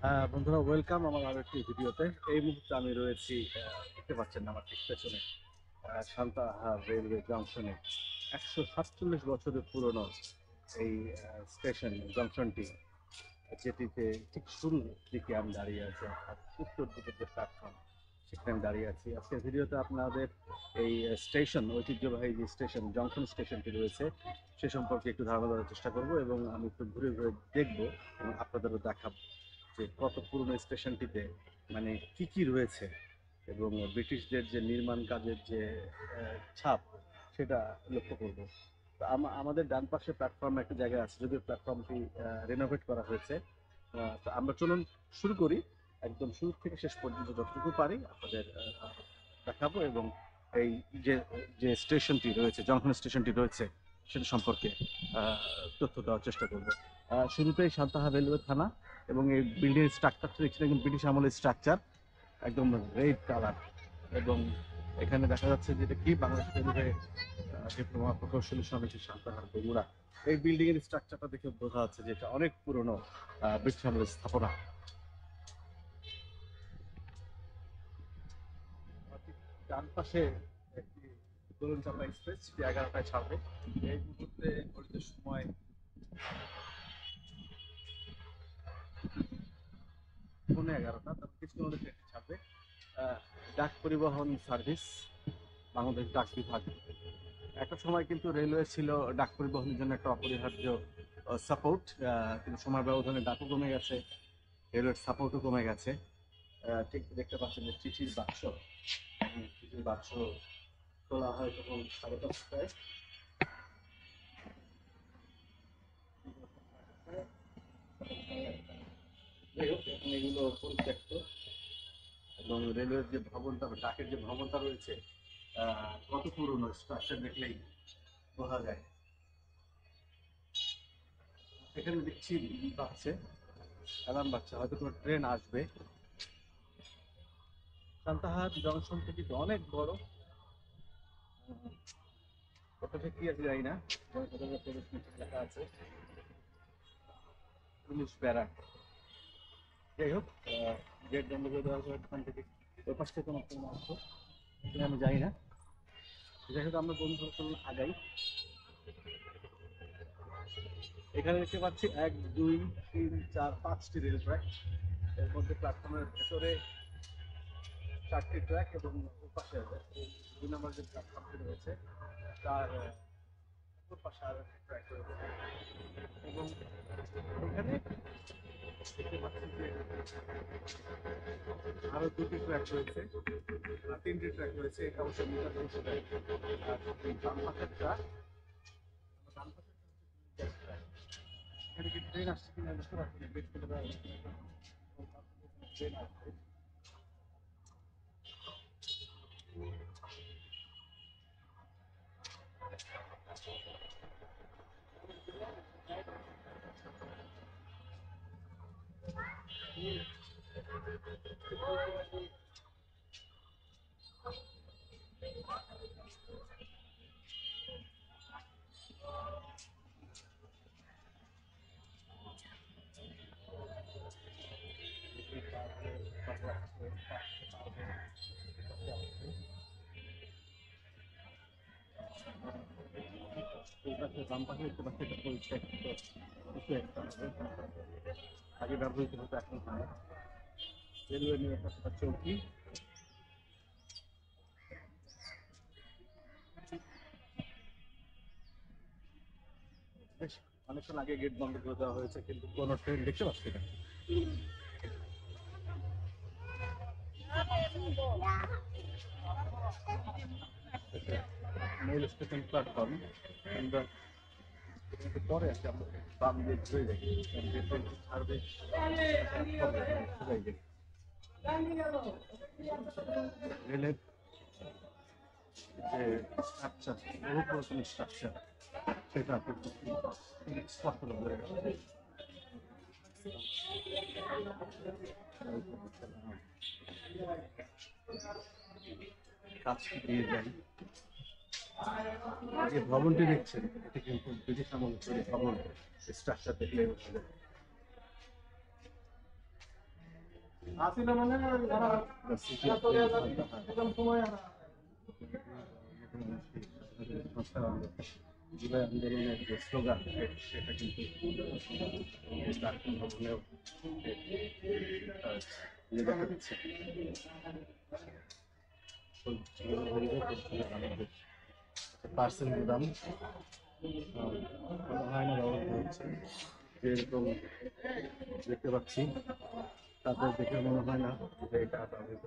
বন্ধুরা, ওয়েলকাম আমার আরো একটি ভিডিওতে। এই মুহূর্তে আমি রয়েছি, দেখতে পাচ্ছেন আমার ঠিক পেছনে, সান্তাহার রেলওয়ে জংশনে। 147 বছরের পুরনো এই স্টেশন জংশনটি, যেটিতে ঠিক শুরুর দিকে আমি দাঁড়িয়ে আছি, অর্থাৎ উত্তর দিকের যে প্ল্যাটফর্ম, সেখানে আমি দাঁড়িয়ে আছি। আজকের ভিডিওতে আপনাদের এই স্টেশন, ঐতিহ্যবাহী যে স্টেশন জংশন স্টেশনটি রয়েছে, সে সম্পর্কে একটু ধারণা দেওয়ার চেষ্টা করব এবং আমি একটু ঘুরে ঘুরে দেখবো এবং আপনাদেরও দেখাবো যে কত পুরনো স্টেশনটিতে মানে কি কি রয়েছে এবং ব্রিটিশদের যে নির্মাণ কাজের যে ছাপ, সেটা লক্ষ্য করব। তো আমাদের ডান পাশে প্ল্যাটফর্মে একটা জায়গা আছে, যদিও প্ল্যাটফর্মটি রেনোভেট করা হয়েছে। তো আমরা চলুন শুরু করি, একদম শুরু থেকে শেষ পর্যন্ত যতটুকু পারি আপনাদের দেখাবো এবং এই যে যে স্টেশনটি রয়েছে, জংশন স্টেশনটি রয়েছে, সেটা সম্পর্কে আহ, তথ্য দেওয়ার চেষ্টা করব। শুরুতেই সান্তাহার রেলওয়ে থানা এবং এই বিল্ডিং স্ট্রাকচারটা দেখছেন, একদম ব্রিটিশ আমলের স্ট্রাকচার, একদম রেড কালার। এবং এখানে দেখা যাচ্ছে যেটা কি বাংলাদেশ রেলওয়ে ডিপ্লোমা প্রকৌশলী সমিতি সান্তাহার বগুড়া। এই বিল্ডিং এর স্ট্রাকচারটা দেখে বোঝা যাচ্ছে যে এটা অনেক পুরনো ব্রিটিশ আমলের স্থাপনা। ডান পাশে একটি দোলন চাপা এক্সপ্রেস, সেটি 11টায় ছাড়বে। এই মুহূর্তে ঘড়িতে সময় 11:15, তার কিছুক্ষণ মধ্যে ট্রেনটি ছাড়বে। আহ, ডাক পরিবহন সার্ভিস, বাংলাদেশ ডাক বিভাগ। একটা সময় কিন্তু রেলওয়ে ছিল ডাক পরিবহনের জন্য একটা অপরিহার্য সাপোর্ট, কিন্তু সময় ব্যবধানে ডাকও কমে গেছে, রেলওয়ের সাপোর্টও কমে গেছে। ঠিক দেখতে পাচ্ছেন যে চিঠির বাক্স, চিঠির বাক্স তোলা হয় তখন 5:30টায়। যাই হোক, এখন এগুলো পরিত্যক্ত এবং রেলওয়ের যে ভবনটা, ডাকের যে ভবনটা রয়েছে, কত পুরনো স্ট্রাকচার দেখলেই বোঝা যায়। এখানে দেখছি বাজছে, অ্যালার্ম বাজছে, হয়তো কোনো ট্রেন আসবে। সান্তাহার জংশনটা কিন্তু অনেক বড়, কতটা কি আছে জানি না। প্রবেশ নিষেধ লেখা আছে, পুলিশ ব্যারাক। যাই হোক, গেট বন্ধ করে দেওয়া হয়েছে ওখান থেকে। ওই পাশ থেকে কোনো ট্রেন আসতো কিনা আমি জানি না। যাই হোক, আমরা বন্ধু চলুন আগাই। এখানে দেখতে পাচ্ছি 1, 2, 3, 4, 5টি রেল ট্র্যাক। এর মধ্যে প্ল্যাটফর্মের ভেতরে 4টি ট্র্যাক এবং পাশে 2 নম্বর যে প্ল্যাটফর্মটি রয়েছে তার অপর পাশে আরো একটি ট্র্যাক রয়েছে। এবং এখানে দেখতে পাচ্ছি যে আরো 2টি ট্র্যাক রয়েছে, 3টি ট্র্যাক রয়েছে। এটা অবশ্য মিটার হিসেবে। আর এই বাম পাশেরটা, ডান পাশেরটা হচ্ছে এখানে কি ট্রেন আসছে কিনা বুঝতে পারছি না, বেশ করে দেওয়া হয়েছে। ট্রেন আসছে। এই পাশে বাম পাশে দেখতে পাচ্ছি একটা পরিত্যক্ত কিছু একটা হবে, আগে ব্যবহৃত হতো এখন হয় না। রেলওয়ে নিয়ে একটা চৌকি। বেশ অনেকক্ষণ আগে গেট বন্ধ করে দেওয়া হয়েছে, কিন্তু কোনো ট্রেন দেখতে পাচ্ছি না। Mail station platform. আমরা একটু পরে আছি, আমরা বাম দিয়ে ঘুরে যাই, কারণ যে ট্রেনটি ছাড়বে সোজাই যাই। রেলের যে স্ট্রাকচার, বহু পুরাতন স্ট্রাকচার, সেটা কিন্তু স্পষ্ট বোঝা যাচ্ছে। কাছ দিয়ে যাই। যে ভবনটি দেখছেন, এটি কিন্তু ব্রিটিশ আমলের তৈরি ভবন। স্ট্রাকচার দেখলে বোঝা যায়। The city of Sankahar। July আন্দোলনের যে স্লোগান সেটা কিন্তু প্রাক্তন ভবনেও দেখা যাচ্ছে। পার্সেল গুদাম মনে হয় না ব্যবহার হচ্ছে, যেরকম দেখতে পাচ্ছি তাদের দেখে মনে হয় না যে এটা ব্যবহৃত।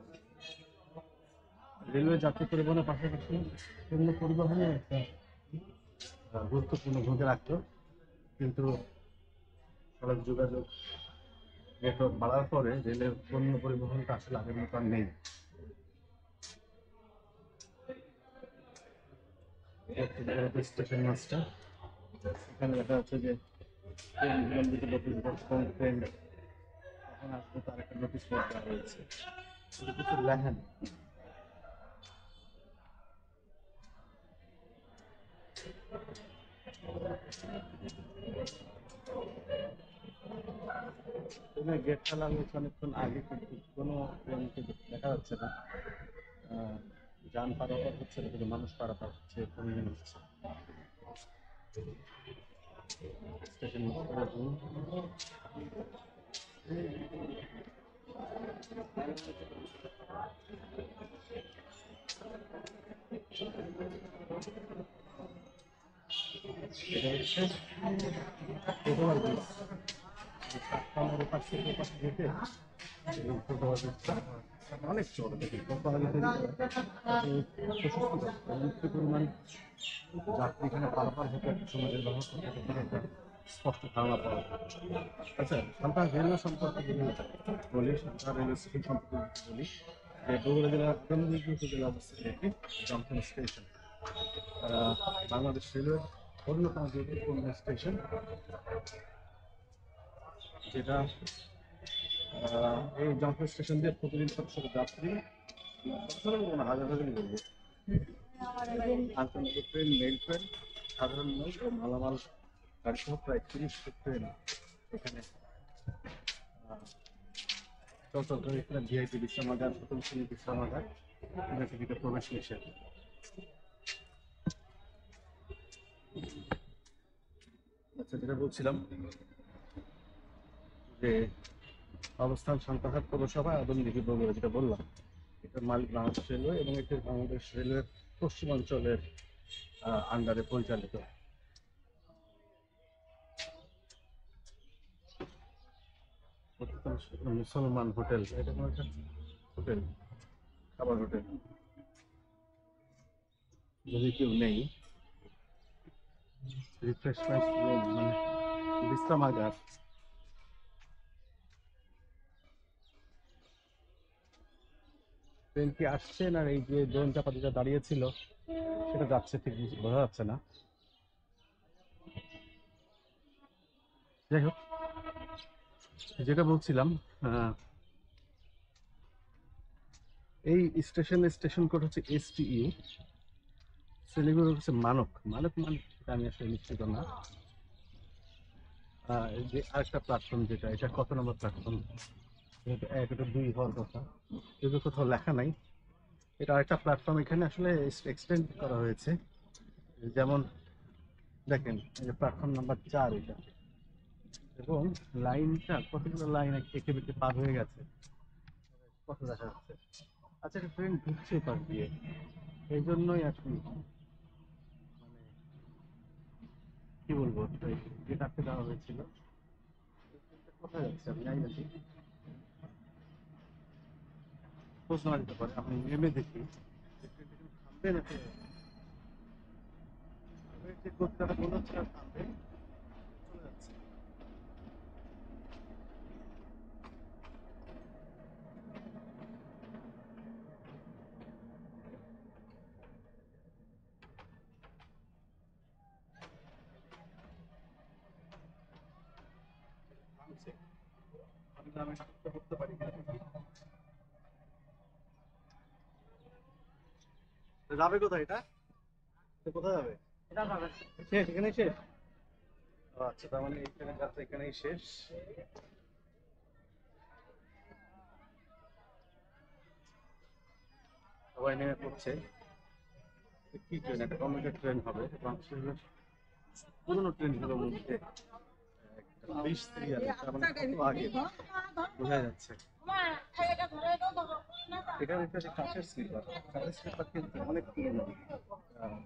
রেলওয়ে যাত্রী পরিবহনের পাশাপাশি পণ্য পরিবহনে একটা গুরুত্বপূর্ণ ভূমিকা রাখত, কিন্তু সড়ক যোগাযোগ নেটওয়ার্ক বাড়ার পরে রেলের পণ্য পরিবহনটা আসলে আগের মতো আর নেই। স্টেশন মাস্টার, এখানে দেখা যাচ্ছে যে ট্রেন বিলম্বিত ট্রেন কখন আসবে তার একটা নোটিশ বোর্ড দেওয়া রয়েছে, কিছু লেখা নেই। ট্রেনের গেট ফেলা হয়েছে অনেকক্ষণ আগে, কিন্তু কোনো ট্রেনকে দেখা যাচ্ছে না। যান পারাপার হচ্ছে না, কিন্তু মানুষ পারাপার হচ্ছে, কমিয়ে হচ্ছে। স্টেশন মাস্টারের রুম, এটা হচ্ছে ফুটবল ব্রিজ। প্ল্যাটফর্মের ওপাশ থেকে ওপাশ যেতে ফুটবল ব্রিজটা অনেক চড় দেখি, কত আগে প্রশস্ত মুক্তি পরিমাণ যাত্রী এখানে পারাপার হতে একটা সময় ব্যবহার করতে একটা স্পষ্ট ধারণা পাওয়া যায়। আচ্ছা, সান্তাহার রেলওয়ে সম্পর্কে যদি বলি, সান্তাহার রেলওয়ে স্টেশন সম্পর্কে বলি, যে বগুড়া জেলার আন্দরদিঘি উপজেলা অবস্থিত একটি জংশন স্টেশন। বাংলাদেশ রেলওয়ের অন্যতম গুরুত্বপূর্ণ স্টেশন, যেটা এই জংশন স্টেশন দিয়ে প্রতিদিন শত শত যাত্রী, কোনো হাজার হাজারই বলবো, আন্তর্জাতিক ট্রেন, মেল ট্রেন, সাধারণ মাল ও মালামাল গাড়ি সহ প্রায় 30টি ট্রেন এখানে চলাচল করে। এখানে ভিআইপি বিশ্রামাগার, প্রথম শ্রেণীর বিশ্রামাগার, টিকিটে প্রবেশ নিষেধ। আচ্ছা, যেটা বলছিলাম যে অবস্থান সান্তাহার পৌরসভা আদমদীঘি বগুড়া, যেটা বললাম, এটার মালিক বাংলাদেশ রেলওয়ে এবং এটি বাংলাদেশ রেলওয়ের পশ্চিমাঞ্চলের আন্ডারে পরিচালিত। মুসলমান হোটেল, এটা কোনো একটা হোটেল, খাবার হোটেল। যদি কেউ নেই, রিফ্রেশমেন্ট রুম মানে বিশ্রামাগার। ট্রেন কি আসছে না এই যে দোন চাপা যেটা দাঁড়িয়েছিল সেটা যাচ্ছে, ঠিক বোঝা যাচ্ছে না। যাই হোক, যেটা বলছিলাম, এই স্টেশন কোড হচ্ছে STU, শিলিগুড়ি হচ্ছে মানক। মানক মানে আমি আসলে নিশ্চিত না। এই যে আরেকটা প্ল্যাটফর্ম, যেটা এটা কত নম্বর প্ল্যাটফর্ম, এটা 1, এটা 2 হওয়ার কথা, কিন্তু কোথাও লেখা নাই। এটা আরেকটা প্ল্যাটফর্ম এখানে আসলে এক্সটেন্ড করা হয়েছে। যেমন দেখেন, এই যে প্ল্যাটফর্ম নাম্বার 4 এটা, এবং লাইনটা কতগুলো লাইন একে বেঁকে পার হয়ে গেছে, কত দেখা যাচ্ছে। আচ্ছা, একটা ট্রেন ঢুকছে পার দিয়ে, এই জন্যই আর কি, মানে কি বলবো, গেট আটকে দেওয়া হয়েছিল। কোথায় যাচ্ছে আমি জানি না, ঠিক খোঁজ নেওয়া যেতে পারে। আপনি নেমে দেখি থামবে না, যে গতিটা মনে হচ্ছে আর থামবে, চলে যাচ্ছে। থামছে, আমি গ্রামে করতে পারি কিনা দেখি। যাবে কোথায় এটা, কোথায় যাবে, শেষ এখানেই শেষ। আচ্ছা, তার মানে এই ট্রেনের যাত্রা এখানেই শেষ। সবাই নেমে পড়ছে। কি ট্রেন? একটা কমিউটার ট্রেন হবে। বাংলাদেশের পুরোনো ট্রেনগুলোর মধ্যে একটা 20 সিরিয়াল, তার মানে কত আগে বোঝা যাচ্ছে। এখানে একটা যে কাঠের স্লিপার কিন্তু অনেক পুরোনো।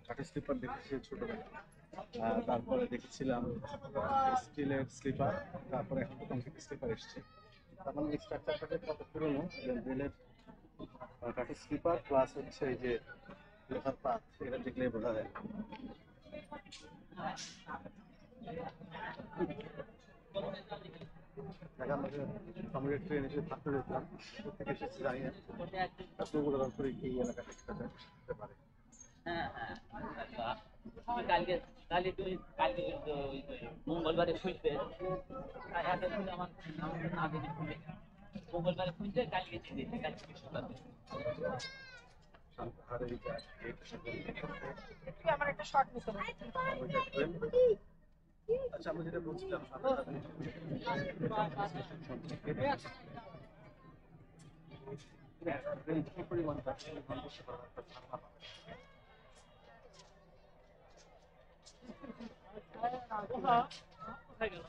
কাঠের স্লিপার দেখেছি ছোটবেলায়। তারপরে দেখেছিলাম স্টিলের স্লিপার, তারপরে এখন তো কংক্রিটের স্লিপার এসছে। তার মানে এই স্ট্রাকচারটা যে কত পুরোনো, রেলের কাঠের স্লিপার প্লাস হচ্ছে এই যে লোহার পাত, এটা দেখলে বোঝা যায়। ঢাকা আমাদের কমিউটার ট্রেন এসে থাকতে দেখলাম, কোথেকে এসেছে জানি না। এতগুলো করে এই এলাকাতে হতে পারে। কালকে কালকে তুমি কালকে মঙ্গলবারে খুঁজবে আমার না দিনে খুঁজে মঙ্গলবারে খুঁজবে কালকে দিয়ে দিতে কালকে বৃহস্পতিবার সান্তাহারের এই আমার একটা শর্ট মিস হলো। Commuter train. আচ্ছা, আমরা যেটা বলছিলাম স্টেশন সম্পর্কে, ট্রেন কি পরিমাণ যাচ্ছে ঘন্টা একটা ধারণা পাবে। কোথায় গেল